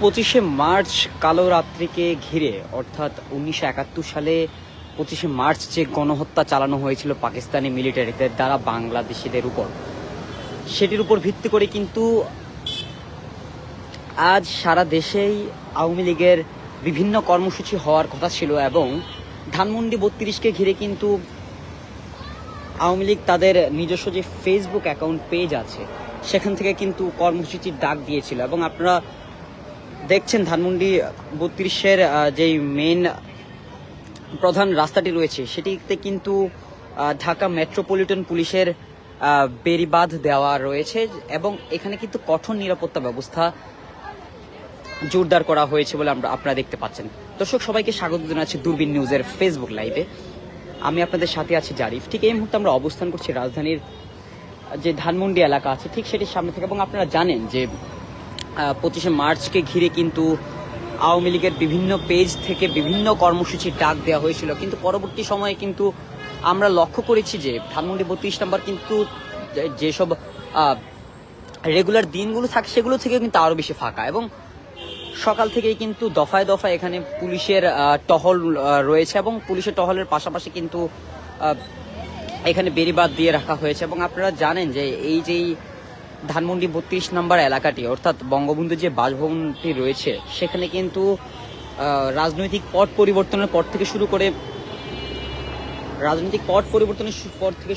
25শে March কালো রাত্রিকে ঘিরে অর্থাৎ 1971 সালে 25শে মার্চ যে গণহত্যা চালানো হয়েছিল পাকিস্তানি মিলিটারিদের দ্বারা বাংলাদেশিদের উপর, সেটির উপর ভিত্তি করে কিন্তু আজ সারা দেশেই আওয়ামী লীগের বিভিন্ন কর্মসূচি হওয়ার কথা ছিল এবং ধানমন্ডি 32কে ঘিরে কিন্তু আওয়ামী লীগ তাদের নিজস্ব যে ফেসবুক অ্যাকাউন্ট পেজ আছে সেখান থেকে কিন্তু কর্মসূচির ডাক দিয়েছিল। এবং আপনারা দেখছেন ধানমন্ডি 32-এর যেই মেন প্রধান রাস্তাটি রয়েছে সেটিতে কিন্তু ঢাকা মেট্রোপলিটন পুলিশের বেড়িবাঁধ দেওয়া রয়েছে এবং এখানে কিন্তু কঠোর নিরাপত্তা ব্যবস্থা জোরদার করা হয়েছে বলে আপনারা দেখতে পাচ্ছেন। দর্শক, সবাইকে স্বাগত জানাচ্ছি দূরবীন নিউজের ফেসবুক লাইভে। আমি আপনাদের সাথে আছি জারিফ। ঠিক এই মুহূর্তে আমরা অবস্থান করছি রাজধানীর যে ধানমন্ডি এলাকা আছে ঠিক সেটির সামনে থেকে। এবং আপনারা জানেন যে 25শে মার্চকে ঘিরে কিন্তু আওয়ামী লীগের বিভিন্ন পেজ থেকে বিভিন্ন কর্মসূচির ডাক দেওয়া হয়েছিল, কিন্তু পরবর্তী সময়ে কিন্তু আমরা লক্ষ্য করেছি যে ধানমন্ডি 32 নম্বর কিন্তু যেসব রেগুলার দিনগুলো থাকে সেগুলো থেকে কিন্তু আরও বেশি ফাঁকা এবং সকাল থেকেই কিন্তু দফায় দফায় এখানে পুলিশের টহল রয়েছে এবং পুলিশের টহলের পাশাপাশি কিন্তু এখানে বেড়িবাঁধ দিয়ে রাখা হয়েছে। এবং আপনারা জানেন যে এই যেই ধানমন্ডি 32 নম্বর এলাকাটি অর্থাৎ বঙ্গবন্ধুর যে বাসভবনটি রয়েছে সেখানে কিন্তু রাজনৈতিক পট পরিবর্তনের পর থেকে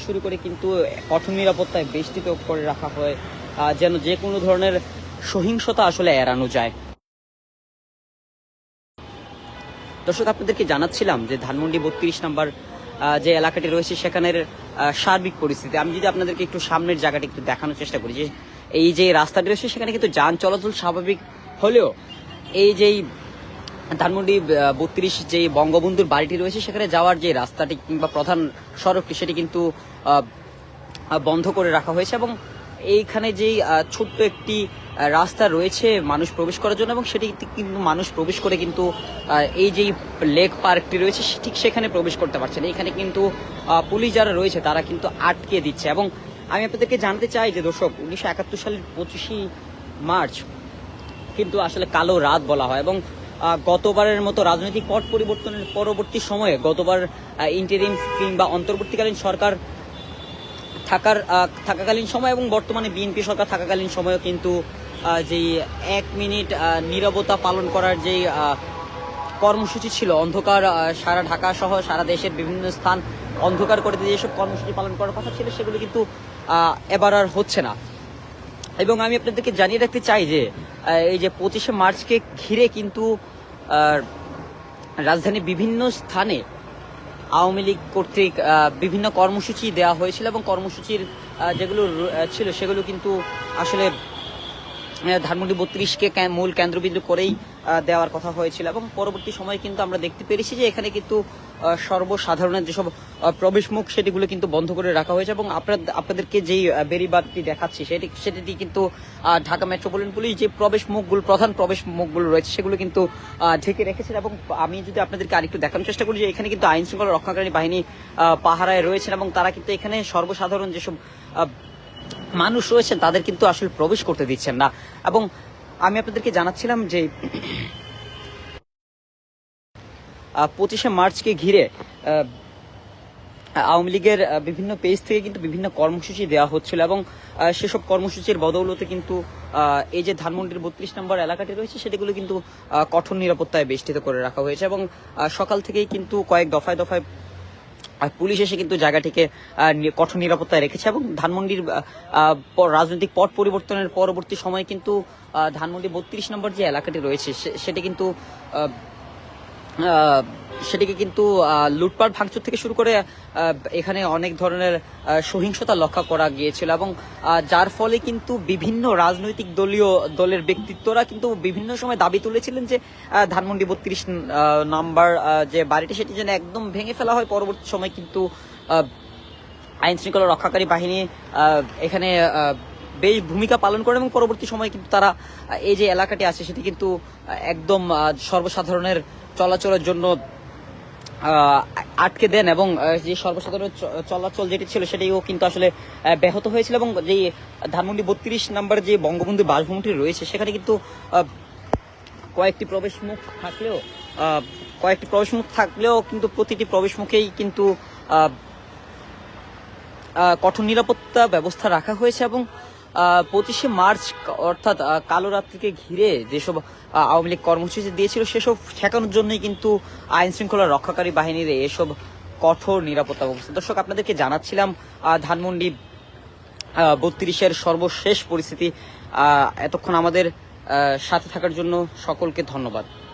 শুরু করে কিন্তু কঠোর নিরাপত্তায় বেষ্টিত করে রাখা হয় যেন যে কোনো ধরনের সহিংসতা আসলে এড়ানো যায়। দর্শক, আপনাদেরকে জানাচ্ছিলাম যে ধানমন্ডি 32 নম্বর যে এলাকাটি রয়েছে সেখানের সার্বিক পরিস্থিতি আমি যদি আপনাদেরকে একটু সামনের জায়গাটি একটু দেখানোর চেষ্টা করি, যে এই যে রাস্তাটি রয়েছে সেখানে কিন্তু যান চলাচল স্বাভাবিক হলেও এই যেই ধানমন্ডি 32 যে বঙ্গবন্ধুর বাড়িটি রয়েছে সেখানে যাওয়ার যে রাস্তাটি কিংবা প্রধান সড়কটি সেটি কিন্তু বন্ধ করে রাখা হয়েছে এবং এইখানে যেই ছোট্ট একটি রাস্তা রয়েছে মানুষ প্রবেশ করার জন্য এবং সেটি কিন্তু মানুষ প্রবেশ করে কিন্তু এই যেই লেক পার্কটি রয়েছে ঠিক সেখানে প্রবেশ করতে পারছে না। এখানে কিন্তু পুলিশ যারা রয়েছে তারা কিন্তু আটকে দিচ্ছে। এবং আমি আপনাদেরকে জানতে চাই যে দর্শক, 1971 সালের 25শে মার্চ কিন্তু আসলে কালো রাত বলা হয় এবং গতবারের মতো রাজনৈতিক পট পরিবর্তনের পরবর্তী সময়ে গতবার ইন্টারিম কিংবা অন্তর্বর্তীকালীন সরকার থাকাকালীন সময় এবং বর্তমানে বিএনপি সরকার থাকাকালীন সময়ও কিন্তু যেই 1 মিনিট নীরবতা পালন করার যেই কর্মসূচি ছিল, অন্ধকার সারা ঢাকা সহ সারা দেশের বিভিন্ন স্থান অন্ধকার করে দিয়ে যেসব কর্মসূচি পালন করার কথা ছিল সেগুলো কিন্তু এবার আর হচ্ছে না। এবং আমি আপনাদেরকে জানিয়ে রাখতে চাই যে এই যে 25শে মার্চকে ঘিরে কিন্তু রাজধানীর বিভিন্ন স্থানে আওয়ামী লীগ কর্তৃক বিভিন্ন কর্মসূচি দেওয়া হয়েছিল এবং কর্মসূচির যেগুলো ছিল সেগুলো কিন্তু আসলে ধানমন্ডি 32কে মূল কেন্দ্রবিন্দু করেই দেওয়ার কথা হয়েছিল এবং পরবর্তী সময়ে কিন্তু আমরা দেখতে পেরেছি যে এখানে কিন্তু সর্বসাধারণের যেসব প্রবেশ মুখ সেটিগুলো কিন্তু বন্ধ করে রাখা হয়েছে এবং আপনাদেরকে যেই বেড়িবাঁধটি দেখাচ্ছি সেটি কিন্তু ঢাকা মেট্রোপলিটন পুলিশ যে প্রধান প্রবেশ মুখগুলো রয়েছে সেগুলো কিন্তু ঢেকে রেখেছেন। এবং আমি যদি আপনাদেরকে আরেকটু দেখানোর চেষ্টা করি যে এখানে কিন্তু আইন শৃঙ্খলা রক্ষাকারী বাহিনী পাহারায় রয়েছেন এবং তারা কিন্তু এখানে সর্বসাধারণ যেসব মানুষ রয়েছেন তাদের কিন্তু আসলে প্রবেশ করতে দিচ্ছেন না। এবং আমি আপনাদেরকে জানাচ্ছিলাম যে 25শে মার্চকে ঘিরে আওয়ামী লীগের বিভিন্ন পেজ থেকে কিন্তু বিভিন্ন কর্মসূচি দেওয়া হচ্ছিল এবং সেসব কর্মসূচির বদৌলতে কিন্তু এই যে ধানমন্ডির 32 নম্বর এলাকাটি রয়েছে সেটিগুলো কিন্তু কঠোর নিরাপত্তায় বেষ্টিত করে রাখা হয়েছে এবং সকাল থেকেই কিন্তু কয়েক দফায় দফায় পুলিশ এসে কিন্তু জায়গাটিকে কঠোর নিরাপত্তায় রেখেছে এবং ধানমন্ডির রাজনৈতিক পট পরিবর্তনের পরবর্তী সময়ে কিন্তু ধানমন্ডি 32 নম্বর যে এলাকাটি রয়েছে সেটিকে কিন্তু লুটপাট ভাঙচুর থেকে শুরু করে এখানে অনেক ধরনের সহিংসতা লক্ষ্য করা গিয়েছিল এবং যার ফলে কিন্তু বিভিন্ন রাজনৈতিক দলের ব্যক্তিত্বরা কিন্তু বিভিন্ন সময় দাবি তুলেছিলেন যে ধানমন্ডি 32 নম্বর যে বাড়িটি সেটি যেন একদম ভেঙে ফেলা হয়। পরবর্তী সময় কিন্তু আইন শৃঙ্খলা রক্ষাকারী বাহিনী এখানে বেশ ভূমিকা পালন করে এবং পরবর্তী সময় কিন্তু তারা এই যে এলাকাটি আছে সেটি কিন্তু একদম সর্বসাধারণের চলাচলের জন্য আটকে দেন এবং যে সর্বসাধারণ চলাচল যেটি ছিল সেটিও কিন্তু আসলে ব্যাহত হয়েছিল এবং যেই ধানমন্ডি 32 নম্বর যে বঙ্গবন্ধু বাসভবনটি রয়েছে সেখানে কিন্তু কয়েকটি প্রবেশ মুখ থাকলেও কিন্তু প্রতিটি প্রবেশ মুখেই কিন্তু কঠোর নিরাপত্তা ব্যবস্থা রাখা হয়েছে। এবং 25শে মার্চ অর্থাৎ কালো রাত্রিকে ঘিরে যেসব আওয়ামী লীগ কর্মসূচি দিয়েছিল সেসব ঠেকানোর জন্যই কিন্তু আইন শৃঙ্খলা রক্ষাকারী বাহিনীর এসব কঠোর নিরাপত্তা ব্যবস্থা। দর্শক, আপনাদেরকে জানাচ্ছিলাম ধানমন্ডি 32-এর সর্বশেষ পরিস্থিতি। এতক্ষণ আমাদের সাথে থাকার জন্য সকলকে ধন্যবাদ।